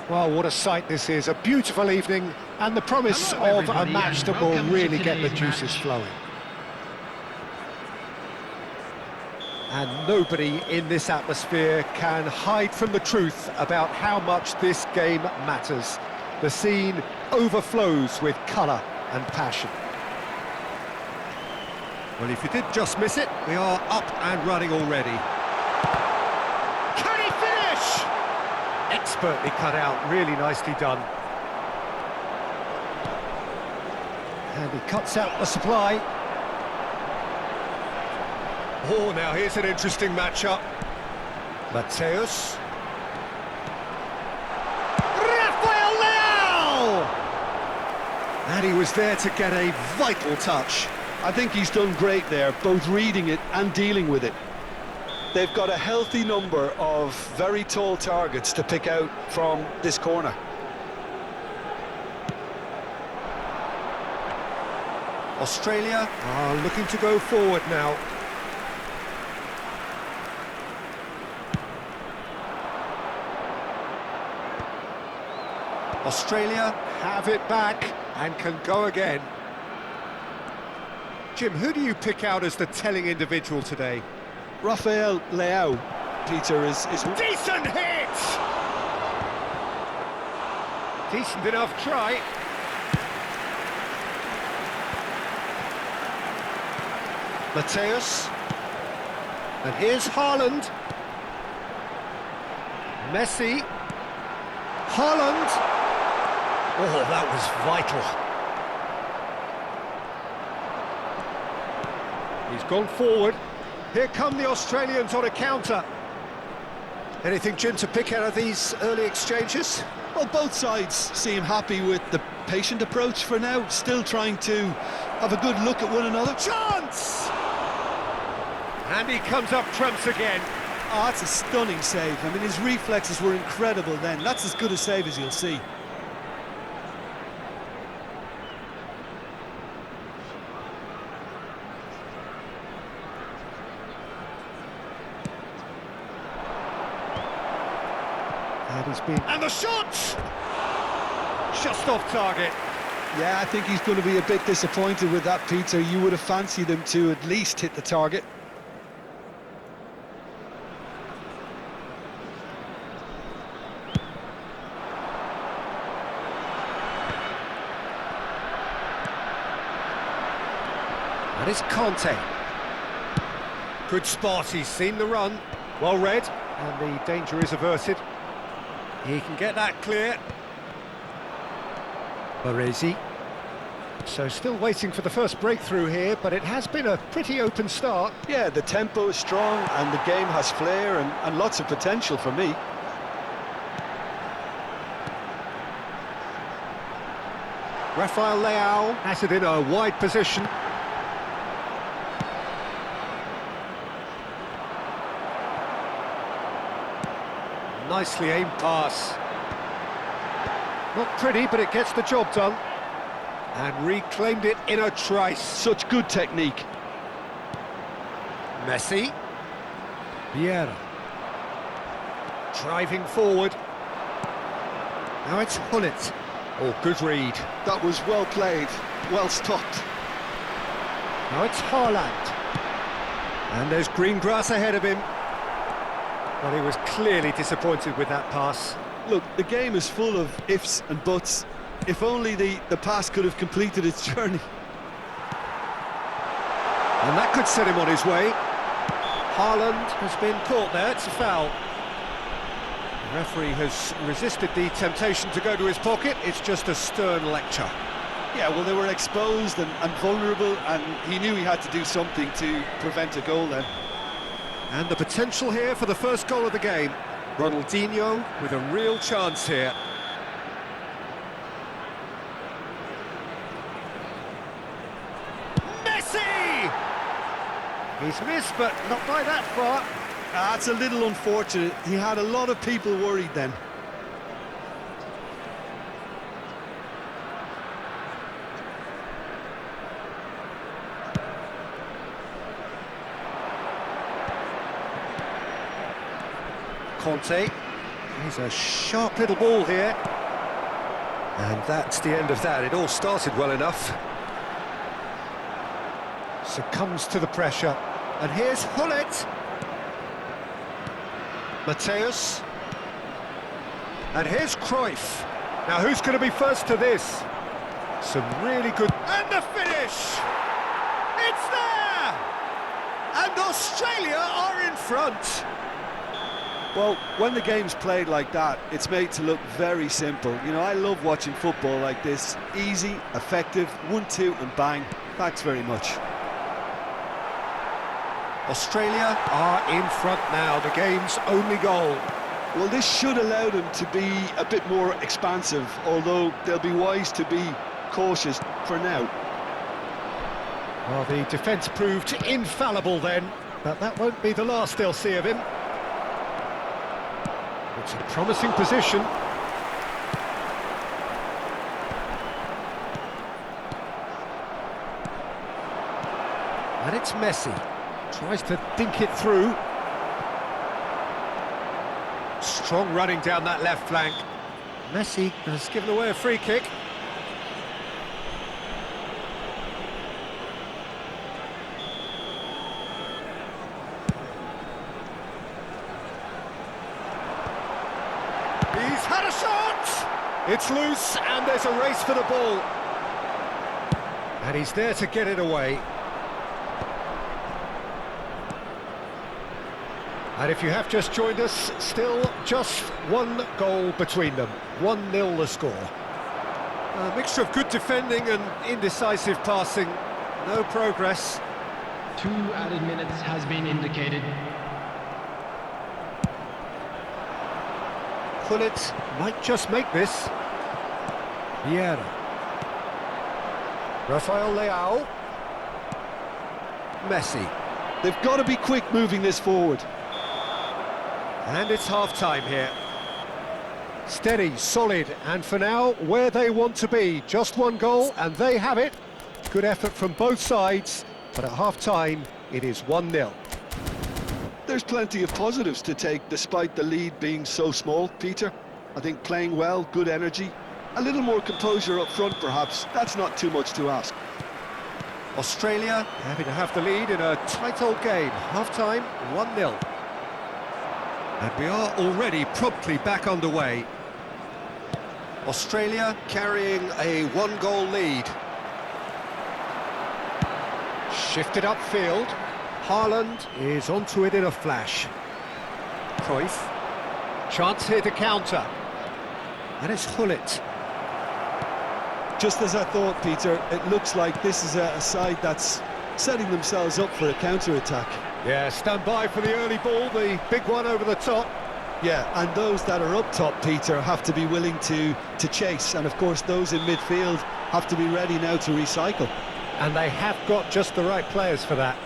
Well, what a sight this is. A beautiful evening and the promise of a match that will really get the juices flowing. And nobody in this atmosphere can hide from the truth about how much this game matters. The scene overflows with colour and passion. Well, if you did just miss it, we are up and running already. Can he finish? Expertly cut out, really nicely done. And he cuts out the supply. Oh, now here's an interesting matchup. Mateus. Rafael Leao! And he was there to get a vital touch. I think he's done great there, both reading it and dealing with it. They've got a healthy number of very tall targets to pick out from this corner. Australia are looking to go forward now. Australia have it back and can go again. Jim, who do you pick out as the telling individual today? Rafael Leao, Peter, is... Decent hit! Decent enough try. Mateus. And here's Haaland. Messi. Haaland. Oh, that was vital. He's gone forward. Here come the Australians on a counter. Anything, Jim, to pick out of these early exchanges? Well, both sides seem happy with the patient approach for now, still trying to have a good look at one another. Chance! And he comes up trumps again. Oh, that's a stunning save. I mean, his reflexes were incredible then. That's as good a save as you'll see. And the shot! Just off target. Yeah, I think he's going to be a bit disappointed with that, Peter. You would have fancied him to at least hit the target. And it's Conte. Good spot, he's seen the run. Well read, and the danger is averted. He can get that clear. Baresi. So still waiting for the first breakthrough here, but it has been a pretty open start. Yeah, the tempo is strong and the game has flair and lots of potential for me. Rafael Leao has it in a wide position. Nicely aimed pass. Not pretty, but it gets the job done. And reclaimed it in a trice. Such good technique. Messi. Vieira. Driving forward. Now it's Hullet. Oh, good read. That was well played, well stopped. Now it's Haaland. And there's green grass ahead of him. Well, he was clearly disappointed with that pass. Look, the game is full of ifs and buts. If only the pass could have completed its journey. And that could set him on his way. Haaland has been caught there, it's a foul. The referee has resisted the temptation to go to his pocket, it's just a stern lecture. Yeah, well, they were exposed and vulnerable, and he knew he had to do something to prevent a goal then. And the potential here for the first goal of the game. Ronaldinho with a real chance here. Messi! He's missed, but not by that far. That's a little unfortunate. He had a lot of people worried then. Conte. He's a sharp little ball here. And that's the end of that. It all started well enough. Succumbs to the pressure. And here's Hullet. Mateus. And here's Cruyff. Now who's going to be first to this? Some really good... And the finish! It's there! And Australia are in front. Well, when the game's played like that, it's made to look very simple. You know, I love watching football like this. Easy, effective, 1-2 and bang. Thanks very much. Australia are in front now, the game's only goal. Well, this should allow them to be a bit more expansive, although they'll be wise to be cautious for now. Well, the defence proved infallible then, but that won't be the last they'll see of him. It's a promising position. And it's Messi. Tries to dink it through. Strong running down that left flank. Messi has given away a free kick. He's had a shot! It's loose and there's a race for the ball. And he's there to get it away. And if you have just joined us, still just one goal between them. 1-0 the score. A mixture of good defending and indecisive passing. No progress. 2 added minutes has been indicated. Hullet might just make this. Vieira. Rafael Leao. Messi. They've got to be quick moving this forward. And it's half-time here. Steady, solid, and for now, where they want to be. Just one goal, and they have it. Good effort from both sides, but at half-time, it is 1-0. There's plenty of positives to take, despite the lead being so small, Peter. I think playing well, good energy, a little more composure up front, perhaps. That's not too much to ask. Australia happy to have the lead in a tight old game. Half-time, 1-0. And we are already promptly back underway. Australia carrying a 1-goal lead. Shifted upfield. Haaland is onto it in a flash. Cruyff. Chance here to counter. And it's Hullet. Just as I thought, Peter, it looks like this is a side that's setting themselves up for a counter-attack. Yeah, stand by for the early ball, the big one over the top. Yeah, and those that are up top, Peter, have to be willing to chase. And, of course, those in midfield have to be ready now to recycle. And they have got just the right players for that.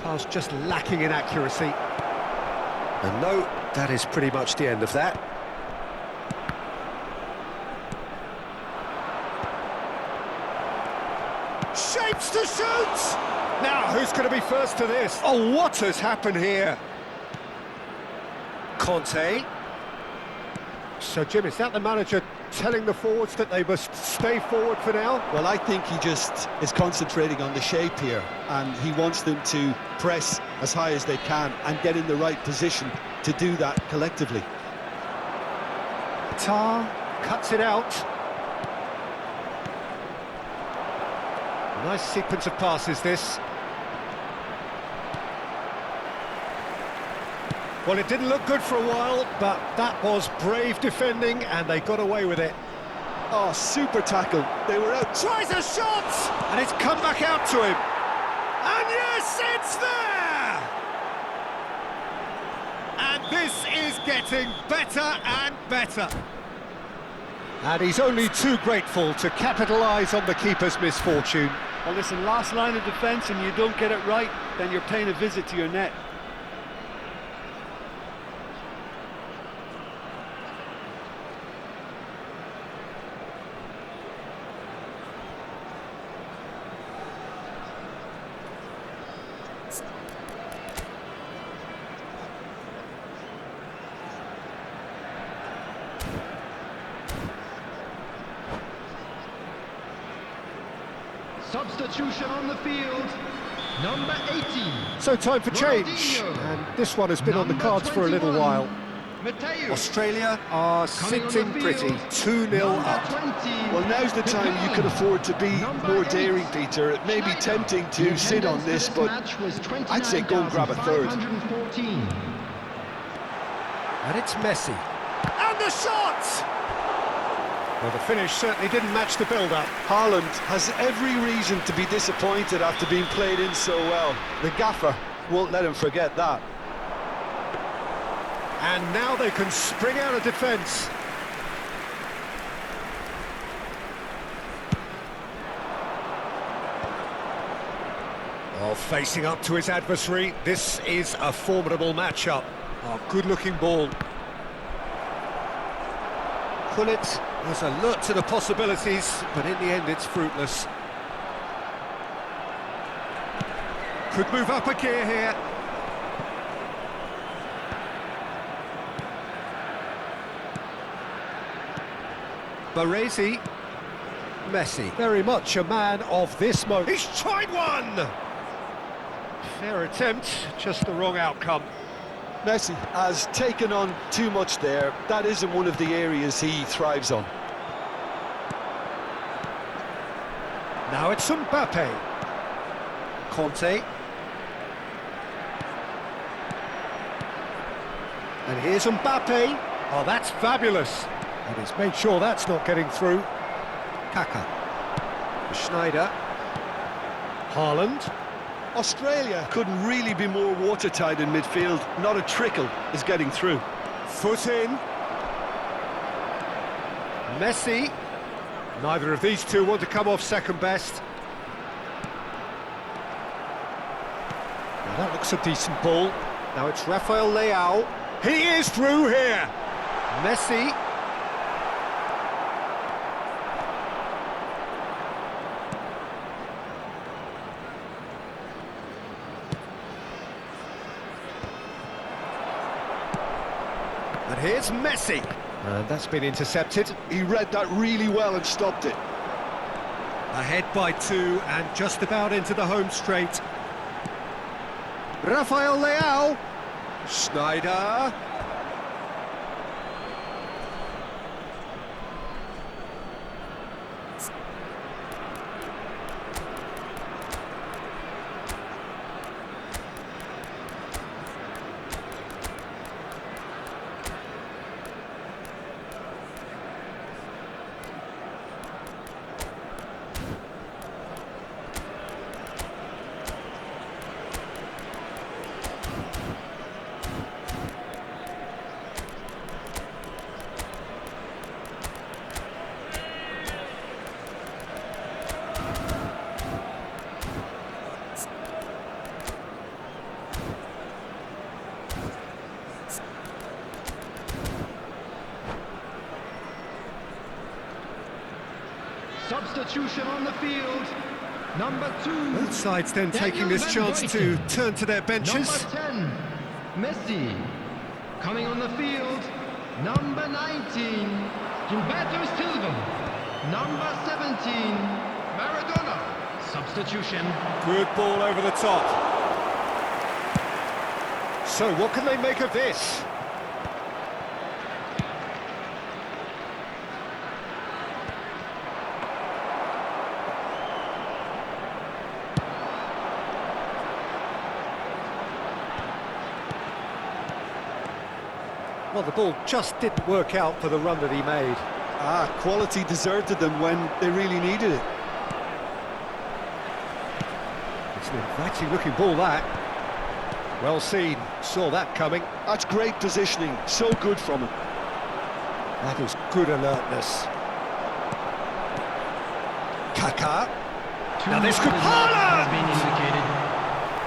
Pass just lacking in accuracy. And no, that is pretty much the end of that. Shapes to shoot! Now, who's going to be first to this? Oh, what has happened here? Conte. So, Jim, is that the manager telling the forwards that they must stay forward for now? Well, I think he just is concentrating on the shape here, and he wants them to press as high as they can and get in the right position to do that collectively. Tar cuts it out. Nice sequence of passes, this. Well, it didn't look good for a while, but that was brave defending, and they got away with it. Oh, super tackle. They were out. Tries a shot! And it's come back out to him. And yes, it's there! And this is getting better and better. And he's only too grateful to capitalise on the keeper's misfortune. Well, listen, last line of defence and you don't get it right, then you're paying a visit to your net. Substitution on the field. Number 18. So time for change, Ronaldinho. and this one has been on the Number cards for a little 21. while. Mateo. Australia are Coming on sitting the pretty, field. 2-0 Number up. 20. Well, now's the time you can afford to be Number more 8. daring, Peter. It may be Schneider. tempting The to sit on attendance this, for but match was I'd say go and grab a third. 29,514. And it's Messi. And the shot! Well, the finish certainly didn't match the build-up. Haaland has every reason to be disappointed after being played in so well. The gaffer won't let him forget that. And now they can spring out of defence. Oh, facing up to his adversary, this is a formidable matchup. Oh, good-looking ball. Gullit was alert to the possibilities, but in the end it's fruitless. Could move up a gear here. Baresi. Messi, very much a man of this moment. He's tried one! Fair attempt, just the wrong outcome. Messi has taken on too much there. That isn't one of the areas he thrives on. Now it's Mbappe. Conte. And here's Mbappe. Oh, that's fabulous. And he's made sure that's not getting through. Kaka. Schneider. Haaland. Australia couldn't really be more watertight in midfield. Not a trickle is getting through. Foot in. Messi. Neither of these two want to come off second best. Now that looks a decent ball. Now it's Rafael Leao. He is through here. Messi. And here's Messi. And that's been intercepted. He read that really well and stopped it. Ahead by 2 and just about into the home straight. Rafael Leao. Schneider. Substitution on the field. Number 2. Both sides then taking this chance to turn to their benches. Number 10. Messi. Coming on the field. Number 19. Gilberto Silva. Number 17. Maradona. Substitution. Good ball over the top. So what can they make of this? Well, the ball just didn't work out for the run that he made. Quality deserted them when they really needed it. It's an inviting looking ball, that. Well seen, saw that coming. That's great positioning, so good from him. That is good alertness. Kaka. Now this could... has been indicated.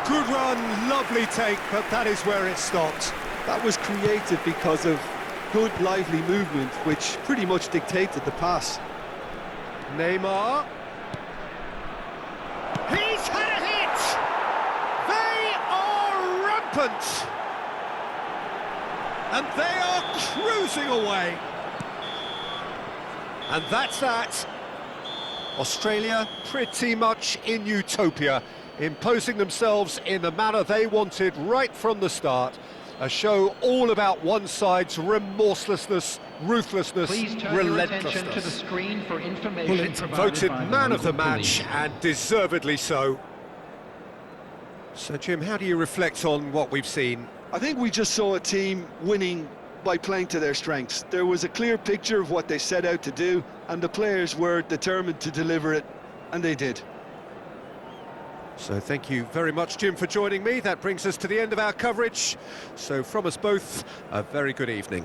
Good run, lovely take, but that is where it stopped. That was created because of good, lively movement, which pretty much dictated the pass. Neymar. He's had a hit! They are rampant! And they are cruising away. And that's that. Australia pretty much in utopia, imposing themselves in the manner they wanted right from the start. A show all about one side's remorselessness, ruthlessness, Please turn your attention to the relentlessness. screen for information Bullet provided voted by man of the local match, police. and deservedly so. So, Jim, how do you reflect on what we've seen? I think we just saw a team winning by playing to their strengths. There was a clear picture of what they set out to do, and the players were determined to deliver it, and they did. So thank you very much, Jim, for joining me. That brings us to the end of our coverage. So from us both, a very good evening.